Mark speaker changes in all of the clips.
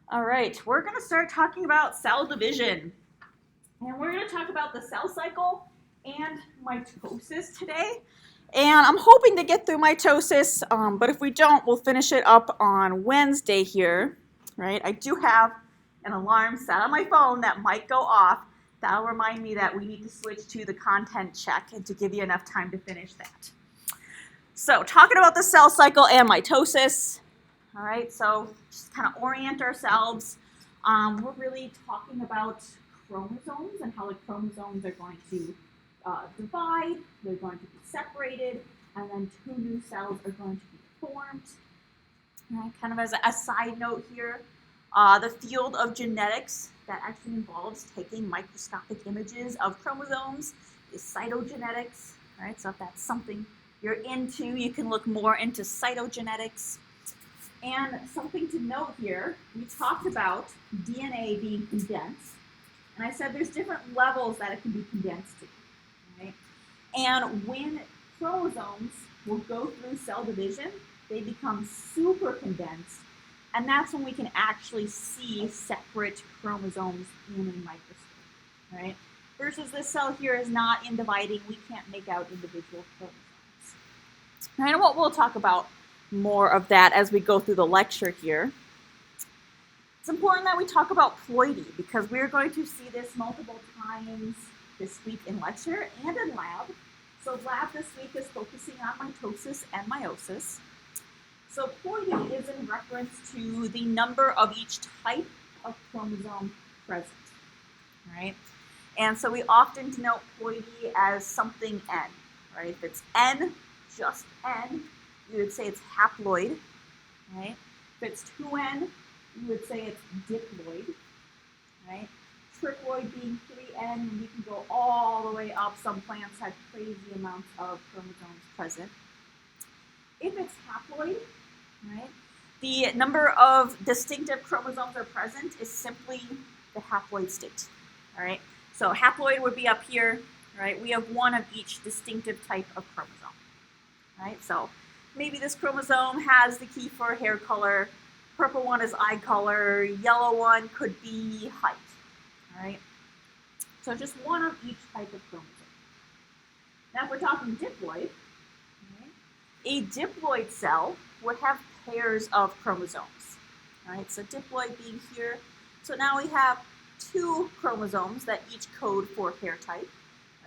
Speaker 1: All right, we're going to start talking about cell division. And we're going to talk about the cell cycle and mitosis today. And I'm hoping to get through mitosis, but if we don't, we'll finish it up on Wednesday here, right? I do have an alarm set on my phone that might go off. That'll remind me that we need to switch to the content check and to give you enough time to finish that. So, talking about the cell cycle and mitosis, all right, so just kind of orient ourselves. We're really talking about chromosomes and how the chromosomes are going to divide, they're going to be separated, and then two new cells are going to be formed. All right, kind of as a side note here, the field of genetics that actually involves taking microscopic images of chromosomes is cytogenetics. Right, so if that's something you're into, you can look more into cytogenetics. And something to note here, we talked about DNA being condensed, and I said there's different levels that it can be condensed to, right? And when chromosomes will go through cell division, they become super condensed, and that's when we can actually see separate chromosomes in a microscope, right? Versus this cell here is not in dividing, we can't make out individual chromosomes. Right, and what we'll talk about more of that as we go through the lecture here. It's important that we talk about ploidy because we're going to see this multiple times this week in lecture and in lab. So lab this week is focusing on mitosis and meiosis. So ploidy is in reference to the number of each type of chromosome present, right? And so we often denote ploidy as something N, right? If it's N, just N, you would say it's haploid, right? If it's 2N, you would say it's diploid, right? Triploid being 3N, and you can go all the way up. Some plants have crazy amounts of chromosomes present. If it's haploid, right, the number of distinctive chromosomes are present is simply the haploid state, all right? So haploid would be up here, right? We have one of each distinctive type of chromosome, right? So maybe this chromosome has the key for hair color, purple one is eye color, yellow one could be height, all right? So just one of each type of chromosome. Now if we're talking diploid, right, a diploid cell would have pairs of chromosomes, right? So diploid being here, so now we have two chromosomes that each code for hair type,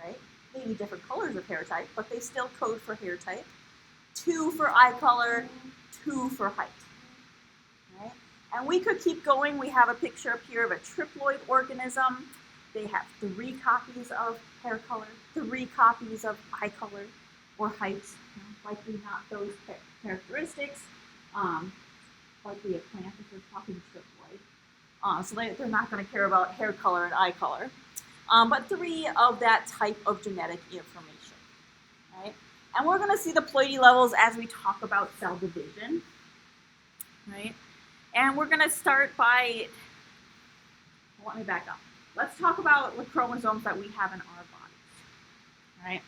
Speaker 1: right? Maybe different colors of hair type, but they still code for hair type. 2 for eye color, 2 for height. Right? And we could keep going. We have a picture up here of a triploid organism. They have 3 copies of hair color, 3 copies of eye color or height. Likely not those characteristics. Likely a plant if we're talking triploid. So they're not going to care about hair color and eye color. But 3 of that type of genetic information. Right? And we're going to see the ploidy levels as we talk about cell division, right? And we're going to start by, let me back up. Let's talk about the chromosomes that we have in our bodies, right?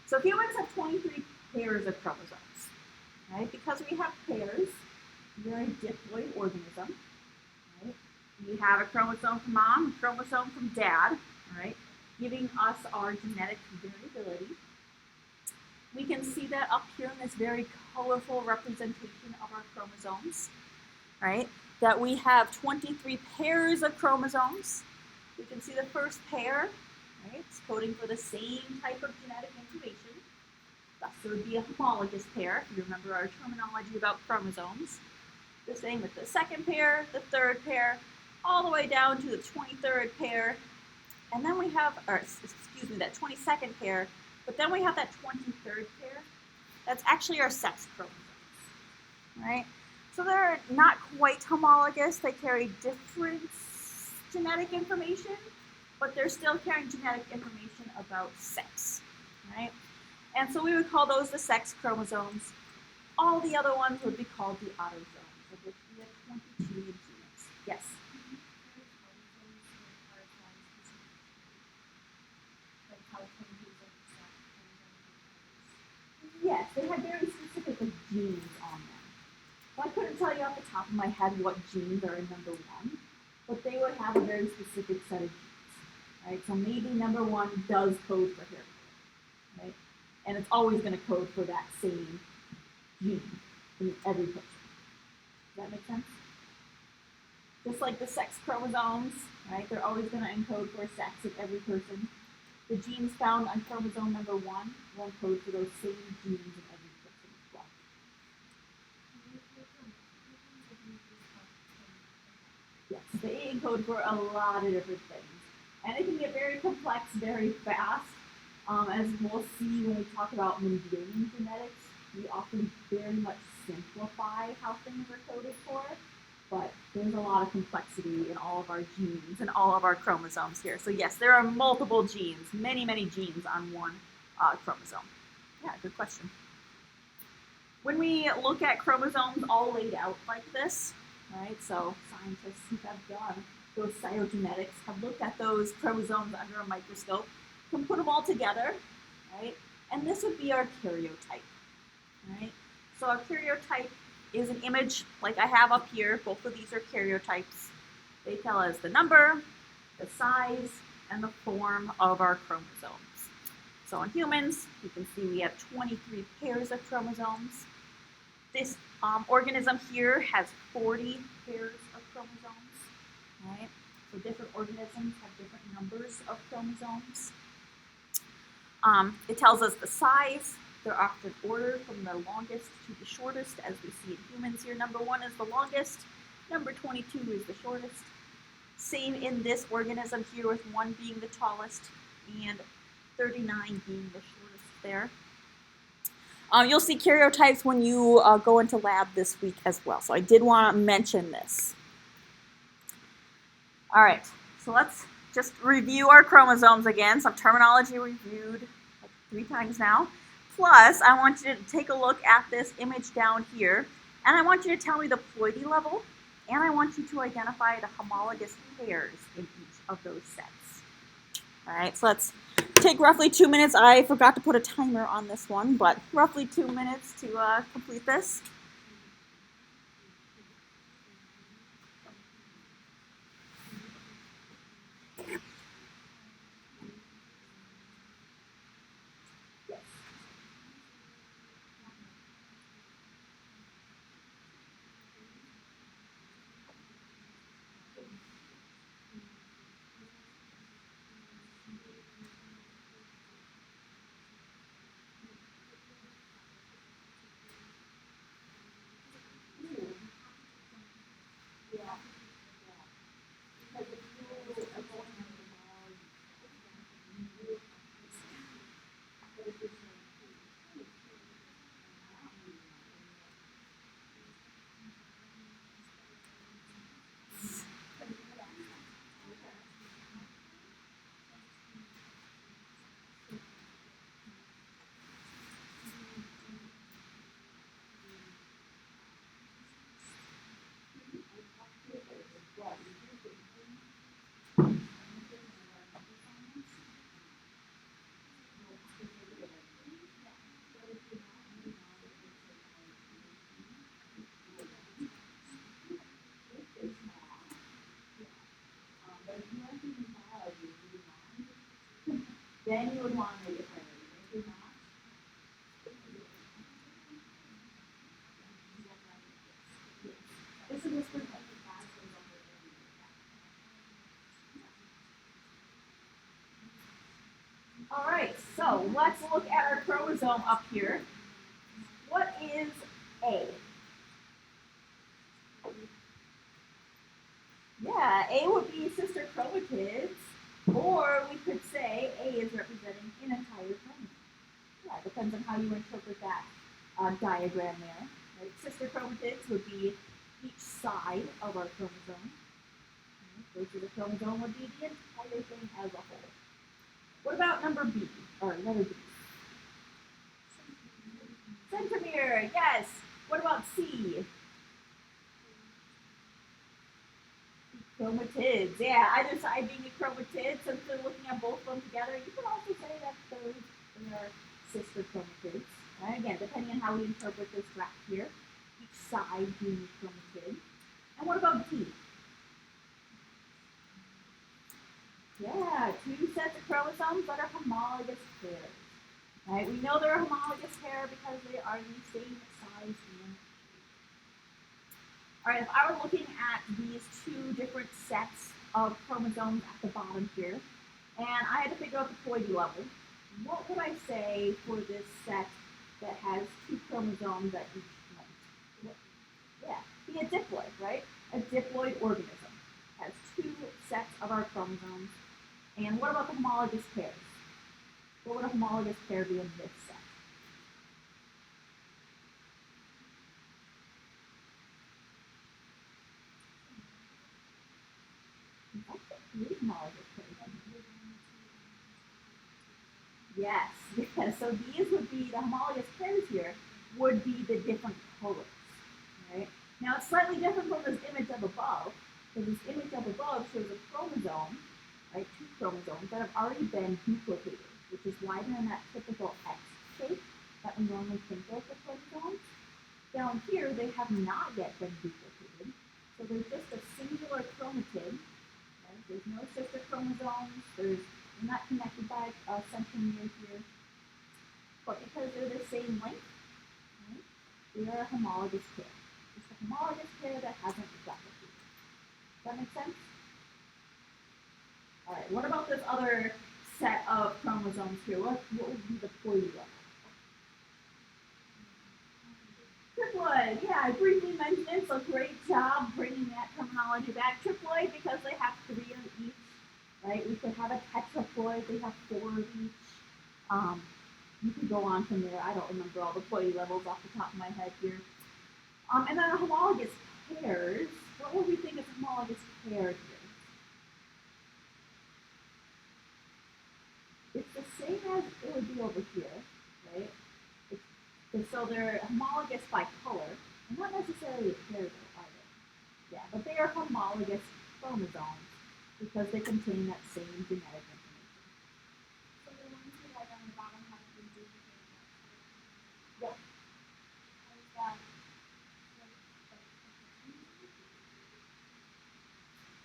Speaker 1: So humans have 23 pairs of chromosomes, right? Because we have pairs, we're a diploid organism, right? We have a chromosome from mom, a chromosome from dad, right? Giving us our genetic variability. We can see that up here in this very colorful representation of our chromosomes, right? That we have 23 pairs of chromosomes. We can see the first pair, right? It's coding for the same type of genetic information. Thus, it would be a homologous pair, if you remember our terminology about chromosomes. The same with the second pair, the third pair, all the way down to the 23rd pair. And then we have, that 22nd pair. But then we have that 23rd pair. That's actually our sex chromosomes, right? So they're not quite homologous. They carry different genetic information, but they're still carrying genetic information about sex, right? And so we would call those the sex chromosomes. All the other ones would be called the autosomes, of which we have 22 in humans. Yes? Yes, they had very specific genes on them. Well, I couldn't tell you off the top of my head what genes are in number one, but they would have a very specific set of genes, right? So maybe number one does code for hair growth, right? And it's always going to code for that same gene in every person. Does that make sense? Just like the sex chromosomes, right? They're always going to encode for sex in every person. The genes found on chromosome number one will encode for those same genes in every person as well. Yes, they encode for a lot of different things. And it can get very complex very fast. As we'll see when we talk about Mendelian genetics, we often very much simplify how things are coded for. But there's a lot of complexity in all of our genes and all of our chromosomes here. So yes, there are multiple genes, many, many genes on one chromosome. Yeah, good question. When we look at chromosomes all laid out like this, right, so scientists who have done those cytogenetics have looked at those chromosomes under a microscope, can put them all together, right, and this would be our karyotype, right? So our karyotype is an image like I have up here. Both of these are karyotypes. They tell us the number, the size, and the form of our chromosomes. So in humans, you can see we have 23 pairs of chromosomes. This organism here has 40 pairs of chromosomes, right? So different organisms have different numbers of chromosomes. It tells us the size. They're often ordered from the longest to the shortest, as we see in humans here. Number 1 is the longest, number 22 is the shortest. Same in this organism here, with 1 being the tallest and 39 being the shortest there. You'll see karyotypes when you go into lab this week as well, so I did want to mention this. All right, so let's just review our chromosomes again. Some terminology reviewed like 3 times now. Plus, I want you to take a look at this image down here, and I want you to tell me the ploidy level, and I want you to identify the homologous pairs in each of those sets. All right, so let's take roughly 2 minutes. I forgot to put a timer on this one, but roughly 2 minutes to complete this. Then you would want to make it priority. If you're not, this is just for all right, so let's look at our chromosome up here. What is A? Yeah, A would be sister chromatids, or we could say A is representing an entire chromosome. Yeah, it depends on how you interpret that diagram there. Right? Sister chromatids would be each side of our chromosome. Right? So the chromosome would be the entire thing as a whole. What about number B, or letter B? Centromere, yes. What about C? Chromatids, yeah, either side being a chromatid, since they're looking at both of them together, you can also say that those are sister chromatids. Right? Again, depending on how we interpret this graph here. each side being a chromatid. And what about D? Yeah, two sets of chromosomes that are homologous pairs. Right? We know they're a homologous pair because they are the same size and shape. All right, if I were looking at these two different sets of chromosomes at the bottom here, and I had to figure out the ploidy level, what would I say for this set that has two chromosomes at each point? Yeah, be a diploid, right? A diploid organism has two sets of our chromosomes. And what about the homologous pairs? What would a homologous pair be in this set? Three homologous pairs. Yes, yes. So these would be the homologous pairs here would be the different colors, right? Now it's slightly different from this image up above, because this image up above shows a chromosome, right? Two chromosomes that have already been duplicated, which is why they're in that typical X shape that we normally think of for chromosomes. Down here, they have not yet been duplicated, so there's just a singular chromatid. Right? There's no sister chromosomes. They're not connected by a centromere here, but because they're the same length, right, they are a homologous pair. It's a homologous pair that hasn't replicated. Does that make sense? All right. What about this other set of chromosomes here? What would be the ploidy level? Triploid, yeah, I briefly mentioned it, so great job bringing that terminology back. Triploid because they have 3 of each, right? We could have a tetraploid, they have 4 of each. You can go on from there. I don't remember all the ploidy levels off the top of my head here. And then homologous pairs, what would we think is a homologous pair here? It's the same as it would be over here, right? So they're homologous by color, and not necessarily a pair though either. Yeah, but they are homologous chromosomes because they contain that same genetic information.
Speaker 2: So the ones who like on the bottom have been duplicated.
Speaker 1: Yep.
Speaker 2: How is that?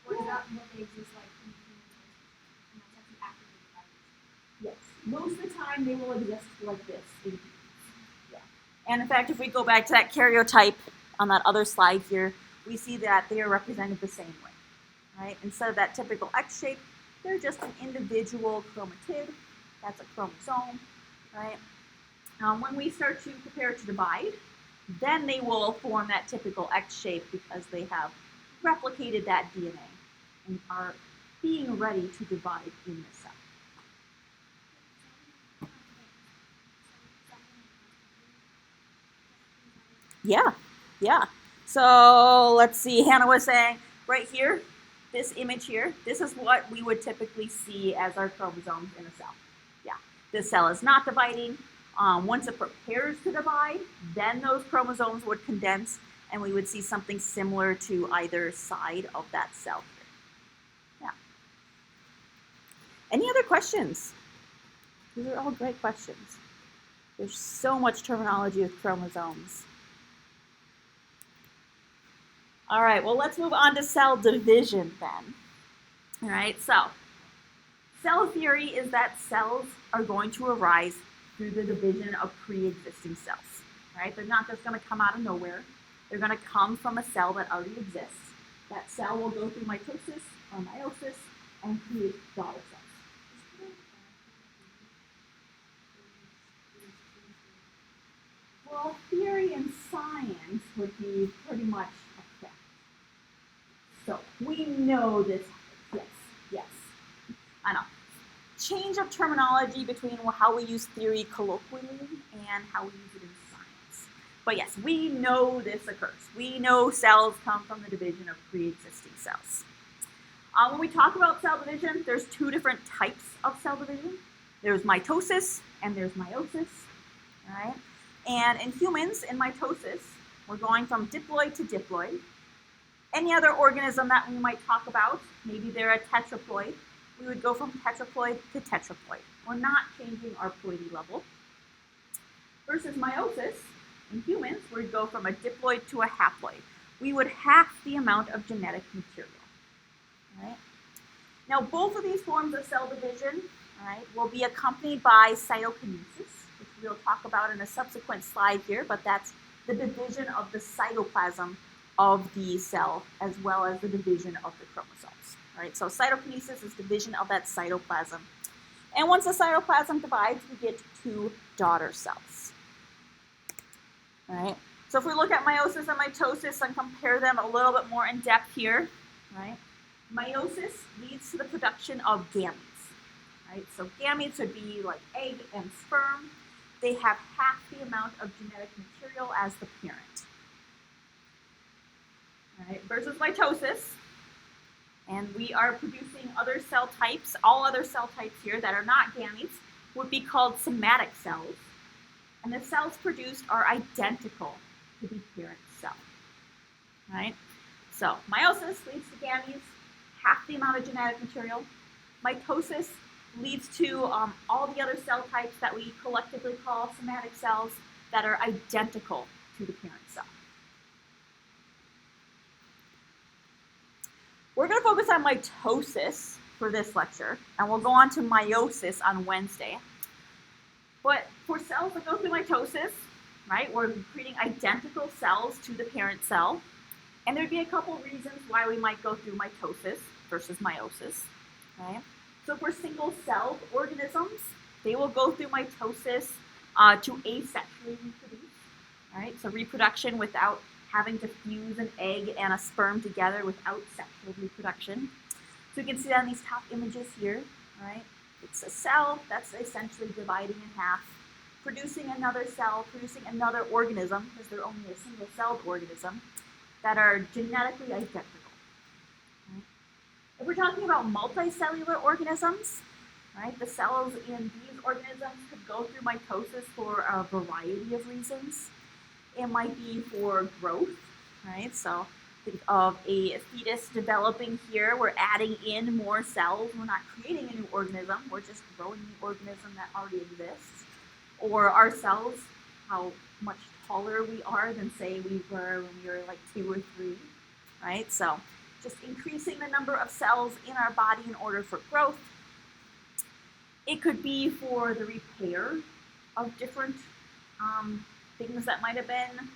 Speaker 2: Or is that what they exist like in the universe? And that's actually activated by these?
Speaker 1: Yes. Most of the time they will exist like this in humans. Yeah. And in fact, if we go back to that karyotype on that other slide here, we see that they are represented the same way. Right? Instead of that typical X shape, they're just an individual chromatid. That's a chromosome, right? When we start to prepare to divide, then they will form that typical X shape because they have replicated that DNA and are being ready to divide in the cell. Yeah. So let's see, Hannah was saying right here, this image here, this is what we would typically see as our chromosomes in a cell. Yeah, this cell is not dividing. Once it prepares to divide, then those chromosomes would condense and we would see something similar to either side of that cell here. Yeah. Any other questions? These are all great questions. There's so much terminology with chromosomes. All right, well, let's move on to cell division then. All right, so cell theory is that cells are going to arise through the division of pre-existing cells. Right? They're not just going to come out of nowhere. They're going to come from a cell that already exists. That cell will go through mitosis or meiosis and create daughter cells. Well, theory and science would be pretty much a fact. So we know this. Yes. I know. Change of terminology between how we use theory colloquially and how we use it in science. But yes, we know this occurs. We know cells come from the division of pre-existing cells. When we talk about cell division, there's 2 different types of cell division. There's mitosis and there's meiosis. All right? And in humans, in mitosis, we're going from diploid to diploid. Any other organism that we might talk about, maybe they're a tetraploid, we would go from tetraploid to tetraploid. We're not changing our ploidy level. Versus meiosis, In humans, we'd go from a diploid to a haploid. We would half the amount of genetic material. Right? Now, both of these forms of cell division, right, will be accompanied by cytokinesis, which we'll talk about in a subsequent slide here, but that's the division of the cytoplasm of the cell as well as the division of the chromosomes. Right? So cytokinesis is division of that cytoplasm. And once the cytoplasm divides, we get two daughter cells. Right? So if we look at meiosis and mitosis and compare them a little bit more in depth here, right? Meiosis leads to the production of gametes, right? So gametes would be like egg and sperm. They have half the amount of genetic material as the parent. Right? Versus mitosis, and we are producing other cell types. All other cell types here that are not gametes would be called somatic cells, and the cells produced are identical to the parent cell. Right? So meiosis leads to gametes, half the amount of genetic material. Mitosis leads to all the other cell types that we collectively call somatic cells that are identical to the parent cell. We're going to focus on mitosis for this lecture, and we'll go on to meiosis on Wednesday. But for cells that go through mitosis, right, we're creating identical cells to the parent cell, and there'd be a couple reasons why we might go through mitosis versus meiosis. Right? So for single-celled organisms, they will go through mitosis to asexually reproduce. Right? So reproduction without having to fuse an egg and a sperm together without sexual reproduction. So you can see that in these top images here. Right? It's a cell that's essentially dividing in half, producing another cell, producing another organism, because they're only a single-celled organism, that are genetically identical. Right? If we're talking about multicellular organisms, right, the cells in these organisms could go through mitosis for a variety of reasons. It might be for growth, right? So think of a fetus developing here. We're adding in more cells. We're not creating a new organism. We're just growing the organism that already exists. Or our cells, how much taller we are than, say, we were when we were like 2 or 3, right? So just increasing the number of cells in our body in order for growth. It could be for the repair of different things that might have been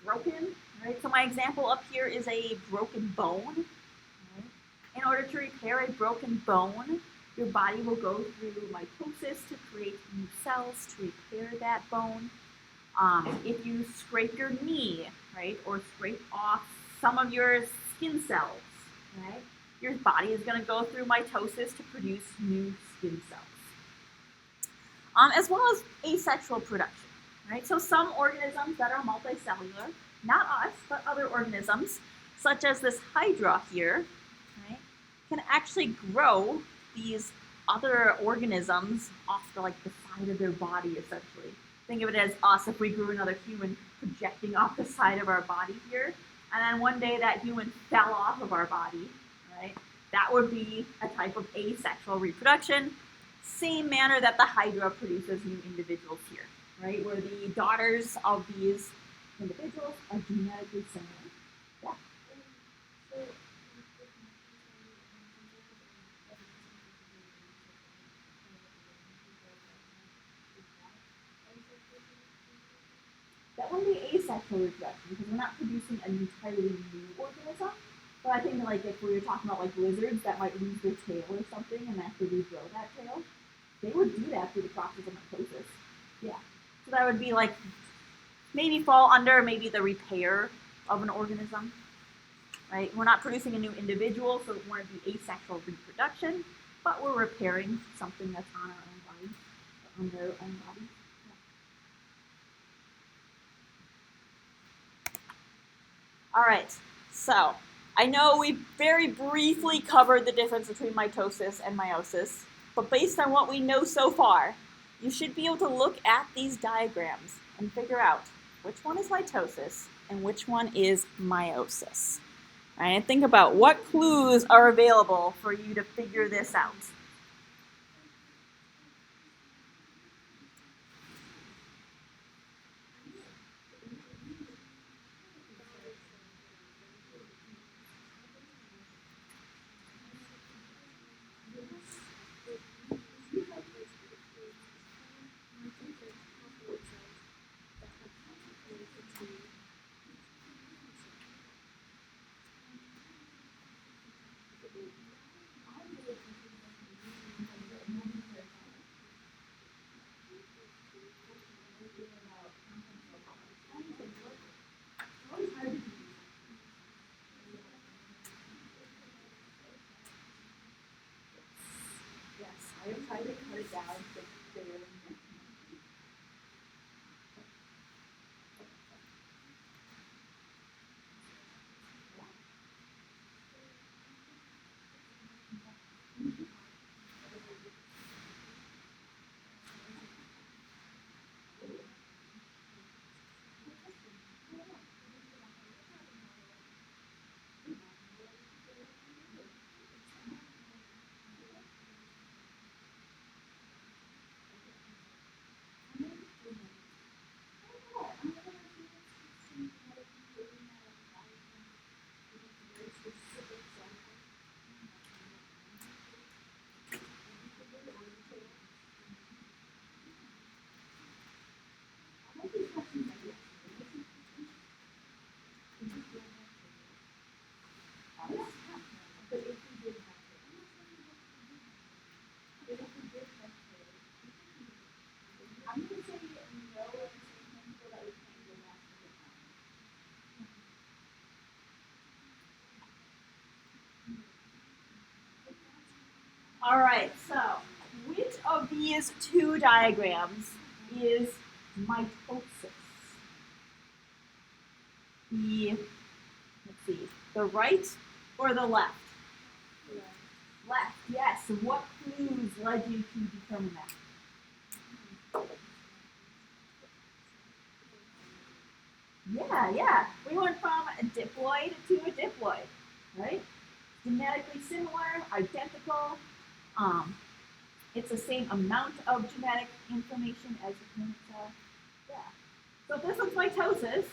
Speaker 1: broken, right? So my example up here is a broken bone. Right? In order to repair a broken bone, your body will go through mitosis to create new cells to repair that bone. If you scrape your knee, right, or scrape off some of your skin cells, right, your body is going to go through mitosis to produce new skin cells. As well as asexual production. Right? So some organisms that are multicellular, not us, but other organisms, such as this hydra here, right, can actually grow these other organisms off the side of their body, essentially. Think of it as us if we grew another human projecting off the side of our body here, and then one day that human fell off of our body, right? That would be a type of asexual reproduction, same manner that the hydra produces new individuals here. Right, where the daughters of these individuals are genetically similar. Yeah. That wouldn't be asexual reproduction because we're not producing an entirely new organism. But I think if we were talking about lizards that might lose their tail or something and they have to regrow that tail, they would do that through the process of mitosis. Yeah. So that would be maybe fall under maybe the repair of an organism, right? We're not producing a new individual, so it wouldn't be asexual reproduction, but we're repairing something that's on our own body, or on their own body. Yeah. All right, so I know we very briefly covered the difference between mitosis and meiosis, but based on what we know so far, you should be able to look at these diagrams and figure out which one is mitosis and which one is meiosis. All right, and think about what clues are available for you to figure this out. try to cut it down to barely. All right, so which of these two diagrams is mitosis? Let's see, the right or the left? Left, yes. So what clues led you to determine that? Yeah. We went from a diploid to a diploid, right? Genetically similar, identical. It's the same amount of genetic information as the parent cell. Yeah. So if this one's mitosis,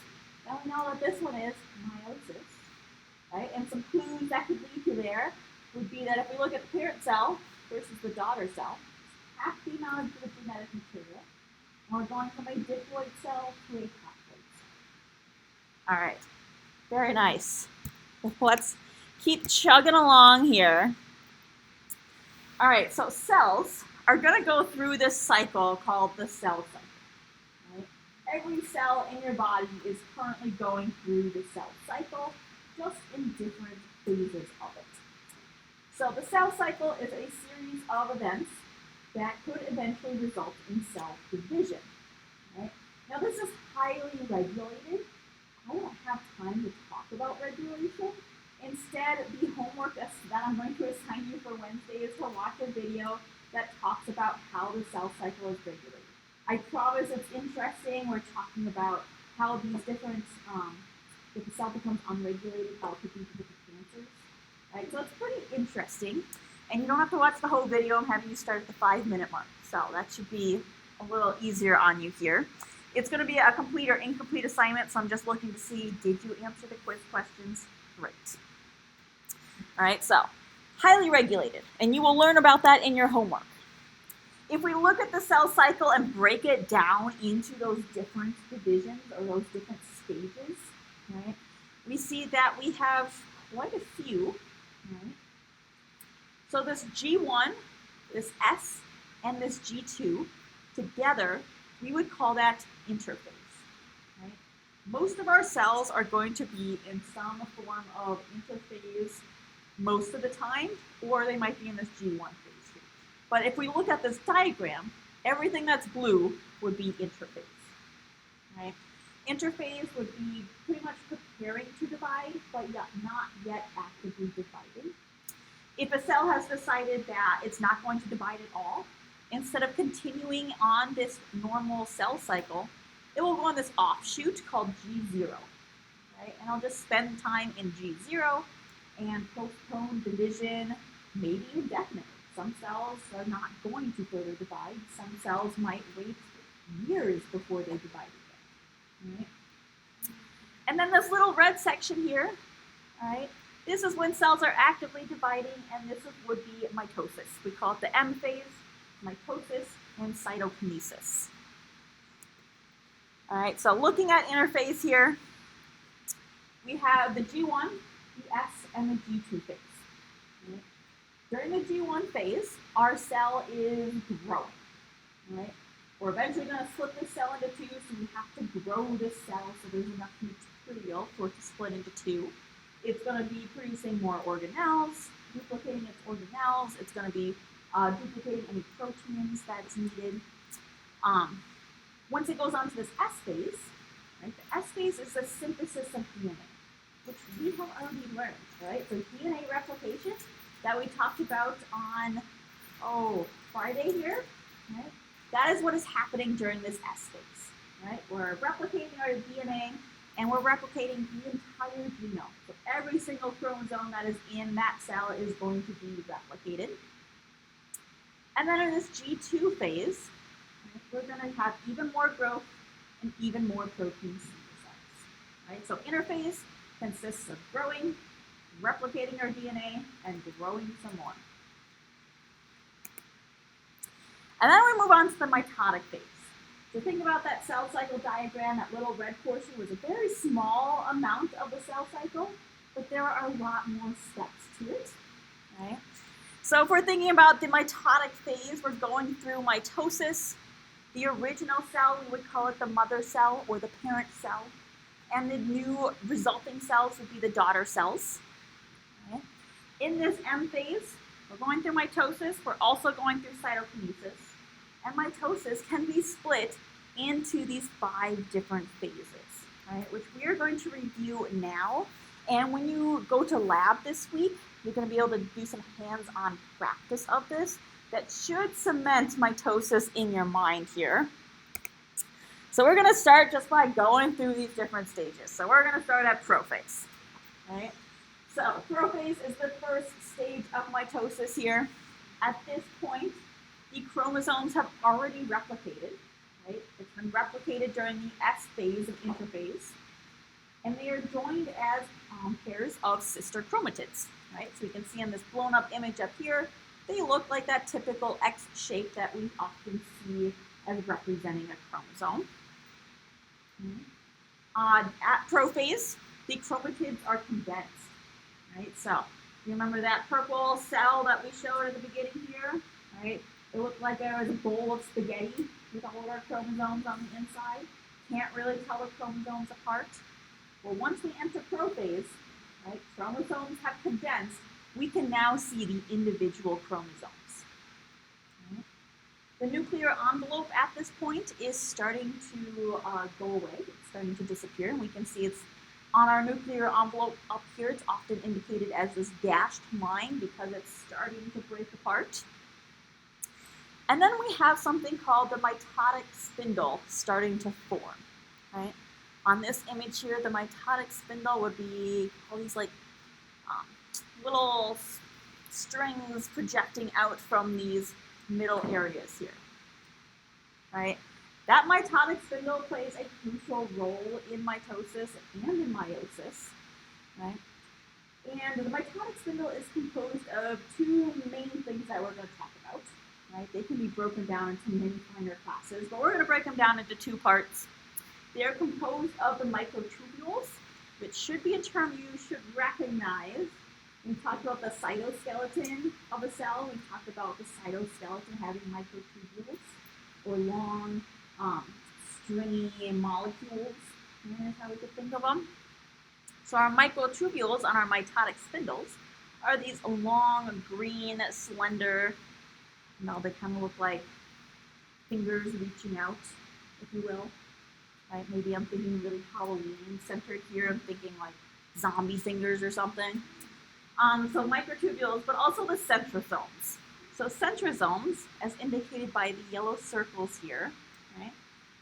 Speaker 1: now we know that this one is meiosis, right? And some clues that could lead you there would be that if we look at the parent cell versus the daughter cell, half the amount of the genetic material, and we're going from a diploid cell to a haploid cell. All right, very nice. Let's keep chugging along here. All right, so cells are going to go through this cycle called the cell cycle. Right? Every cell in your body is currently going through the cell cycle, just in different phases of it. So the cell cycle is a series of events that could eventually result in cell division. Right? Now this is highly regulated. I don't have time to talk about regulation. Instead, the homework that I'm going to assign you for Wednesday is to watch a video that talks about how the cell cycle is regulated. I promise it's interesting. We're talking about how these different, if the cell becomes unregulated, how it could lead to different cancers. Right? So it's pretty interesting. And you don't have to watch the whole video. I'm having you start at the 5-minute mark. So that should be a little easier on you here. It's going to be a complete or incomplete assignment, so I'm just looking to see, did you answer the quiz questions? Great. All right, so highly regulated, and you will learn about that in your homework. If we look at the cell cycle and break it down into those different divisions or those different stages, right, we see that we have quite a few. Right? So this G1, this S, and this G2 together, we would call that interphase. Right? Most of our cells are going to be in some form of interphase most of the time, or they might be in this G1 phase here. But if we look at this diagram, everything that's blue would be interphase. Right? Interphase would be pretty much preparing to divide, but not yet actively dividing. If a cell has decided that it's not going to divide at all, instead of continuing on this normal cell cycle, it will go on this offshoot called G0. Right? And I'll just spend time in G0 and postpone division, maybe indefinitely. Some cells are not going to further divide. Some cells might wait years before they divide again. Right? And then this little red section here, right? This is when cells are actively dividing, and this would be mitosis. We call it the M phase, mitosis, and cytokinesis. All right, so looking at interphase here, we have the G1, the S, and the G2 phase. Right? During the G1 phase, our cell is growing. Right? We're eventually going to split this cell into two, so we have to grow this cell so there's enough material for it to split into two. It's going to be producing more organelles, duplicating its organelles. It's going to be duplicating any proteins that's needed. Once it goes on to this S phase, right, the S phase is the synthesis of DNA, which we have already learned, right? So DNA replication that we talked about on, Friday here, right? That is what is happening during this S phase, right? We're replicating our DNA and we're replicating the entire genome. So every single chromosome that is in that cell is going to be replicated. And then in this G2 phase, right, we're going to have even more growth and even more protein synthesized, right? So interphase consists of growing, replicating our DNA, and growing some more. And then we move on to the mitotic phase. So think about that cell cycle diagram. That little red portion was a very small amount of the cell cycle, but there are a lot more steps to it, right? So if we're thinking about the mitotic phase, we're going through mitosis. The original cell, we would call it the mother cell or the parent cell. And the new resulting cells would be the daughter cells. Okay. In this M phase, we're going through mitosis. We're also going through cytokinesis. And mitosis can be split into these 5 different phases, right, which we are going to review now. And when you go to lab this week, you're going to be able to do some hands-on practice of this that should cement mitosis in your mind here. So we're going to start just by going through these different stages. So we're going to start at prophase, right? So prophase is the first stage of mitosis here. At this point, the chromosomes have already replicated, right? It's been replicated during the S phase of interphase. And they are joined as pairs of sister chromatids, right? So we can see in this blown up image up here, they look like that typical X shape that we often see as representing a chromosome. At prophase, the chromatids are condensed, right? So you remember that purple cell that we showed at the beginning here, right? It looked like there was a bowl of spaghetti with all of our chromosomes on the inside. Can't really tell the chromosomes apart. Well, once we enter prophase, right, chromosomes have condensed, we can now see the individual chromosomes. Right? The nuclear envelope at this point is starting to go away. It's starting to disappear, and we can see it's on our nuclear envelope up here. It's often indicated as this dashed line because it's starting to break apart. And then we have something called the mitotic spindle starting to form, right? On this image here, the mitotic spindle would be all these like little strings projecting out from these middle areas here, right? That mitotic spindle plays a crucial role in mitosis and in meiosis, right? And the mitotic spindle is composed of 2 main things that we're going to talk about, right? They can be broken down into many finer classes, but we're going to break them down into 2 parts. They are composed of the microtubules, which should be a term you should recognize. We talked about the cytoskeleton of a cell. We talked about the cytoskeleton having microtubules, or long, stringy molecules. That's how we could think of them. So our microtubules on our mitotic spindles are these long, green, slender, they kind of look like fingers reaching out, if you will. Right? Maybe I'm thinking really Halloween centered here. I'm thinking like zombie fingers or something. So microtubules, but also the centrosomes. So centrosomes, as indicated by the yellow circles here, right?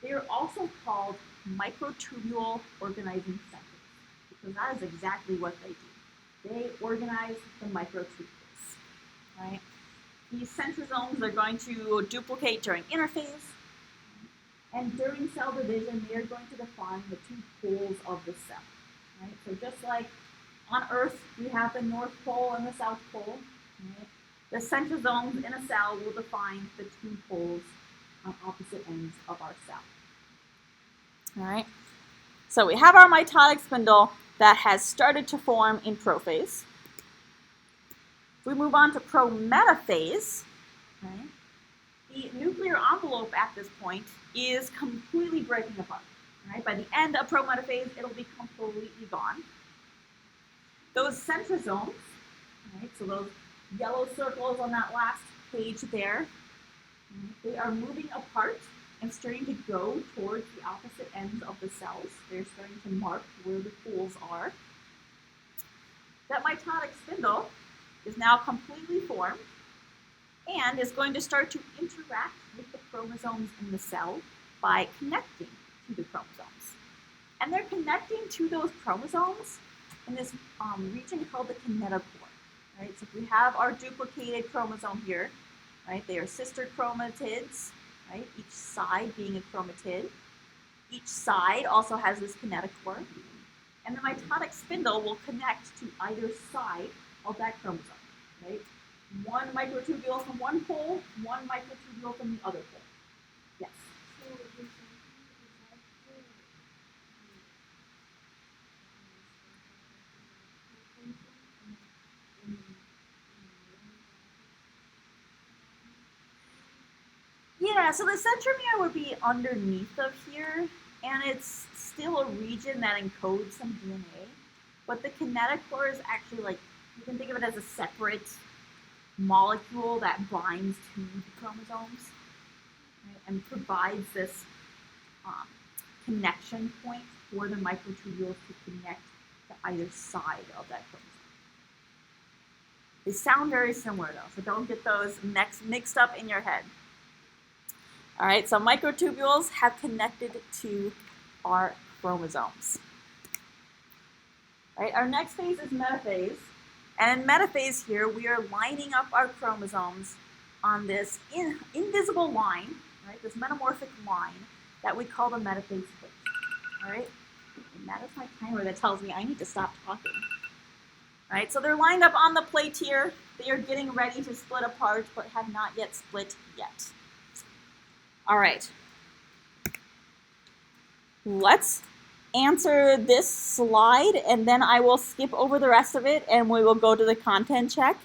Speaker 1: They are also called microtubule organizing centers, because that is exactly what they do. They organize the microtubules, right? These centrosomes are going to duplicate during interphase, and during cell division, they are going to define the 2 poles of the cell, right? So just like on Earth, we have the North Pole and the South Pole, right? The centrosomes in a cell will define the 2 poles on opposite ends of our cell. All right? So we have our mitotic spindle that has started to form in prophase. If we move on to prometaphase, right? The nuclear envelope at this point is completely breaking apart. Right? By the end of prometaphase, it'll be completely gone. Those centrosomes, right, so those yellow circles on that last page there. They are moving apart and starting to go towards the opposite ends of the cells. They're starting to mark where the pools are. That mitotic spindle is now completely formed and is going to start to interact with the chromosomes in the cell by connecting to the chromosomes. And they're connecting to those chromosomes in this region called the kinetochore. Right? So if we have our duplicated chromosome here, right, they are sister chromatids, right, each side being a chromatid. Each side also has this kinetochore. And the mitotic spindle will connect to either side of that chromosome. Right? One microtubule from one pole, one microtubule from the other pole. Yes?
Speaker 2: So you're saying
Speaker 1: Yeah, so the centromere would be underneath of here, and it's still a region that encodes some DNA. But the kinetochore is actually like, you can think of it as a separate molecule that binds to the chromosomes, right, and provides this connection point for the microtubules to connect to either side of that chromosome. They sound very similar though, so don't get those mixed up in your head. All right, so microtubules have connected to our chromosomes. All right, our next phase is metaphase. And in metaphase here, we are lining up our chromosomes on this invisible line, right, this metamorphic line that we call the metaphase phase. All right, and that is my timer that tells me I need to stop talking. All right, so they're lined up on the plate here. They are getting ready to split apart, but have not yet split yet. All right, let's answer this slide and then I will skip over the rest of it and we will go to the content check.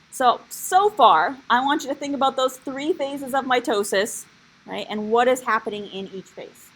Speaker 1: So far, I want you to think about those 3 phases of mitosis, right, and what is happening in each phase.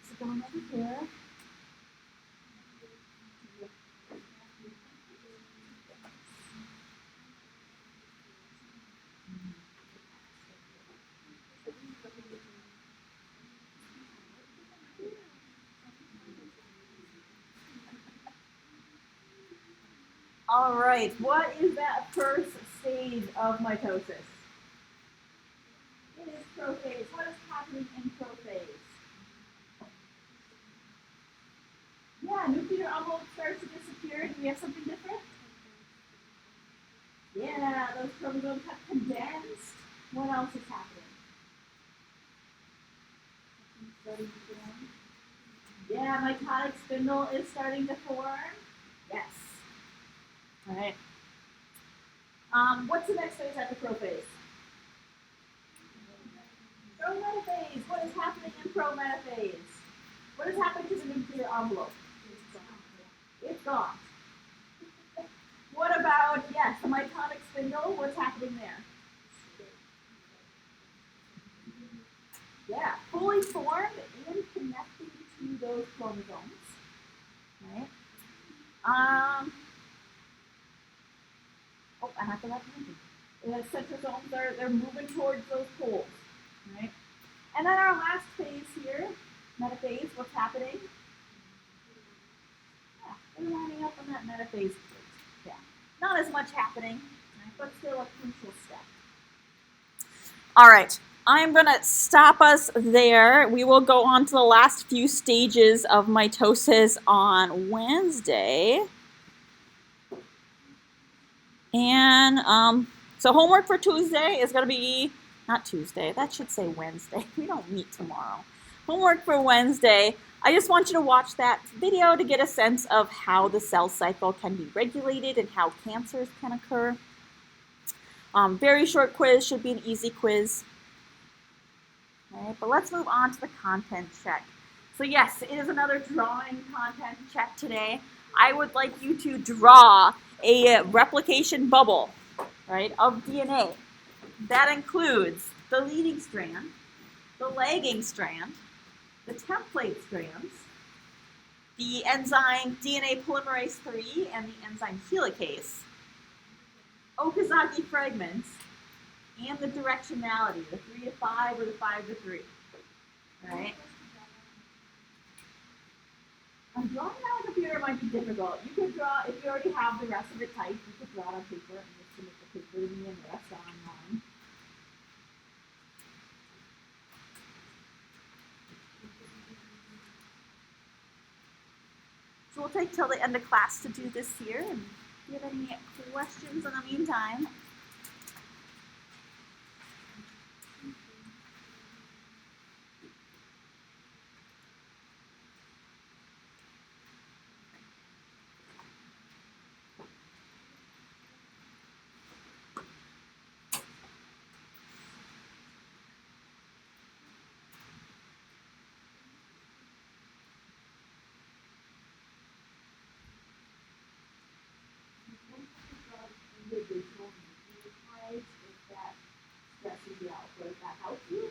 Speaker 1: So going over here. All right, what is that first stage of mitosis? It is prophase. What is happening in prophase? Yeah, nuclear envelope starts to disappear. Do we have something different? Yeah, those chromosomes have condensed. What else is happening? Yeah, mitotic spindle is starting to form. Yes. All right. What's the next phase after prophase? Prometaphase. What is happening in prometaphase? What is happening to the nuclear envelope? It's gone. What about, yes, the mitotic spindle? What's happening there? fully formed and connected to those chromosomes. Right? Oh, I have to let you know. The centrosomes they're moving towards those poles. Right? And then our last phase here, metaphase, what's happening? Yeah, they're lining up on that metaphase plate. Yeah. Not as much happening, right, but still a crucial step. All right, I'm going to stop us there. We will go on to the last few stages of mitosis on Wednesday. And so homework for Tuesday is going to be, not Tuesday, that should say Wednesday. We don't meet tomorrow. Homework for Wednesday, I just want you to watch that video to get a sense of how the cell cycle can be regulated and how cancers can occur. Very short quiz, should be an easy quiz. Okay, but let's move on to the content check. So yes, it is another drawing content check today. I would like you to draw a replication bubble, right, of DNA. That includes the leading strand, the lagging strand, the template strands, the enzyme DNA polymerase 3 and the enzyme helicase, Okazaki fragments, and the directionality, the 3 to 5 or the 5 to 3. Right? I'm drawing it on a computer might be difficult. You could draw, if you already have the rest of it typed, you could draw it on paper and just submit the paper to me and the rest online. So we'll take till the end of class to do this here. And if you have any questions in the meantime, individual nucleotides, if that stresses you out, does that help you?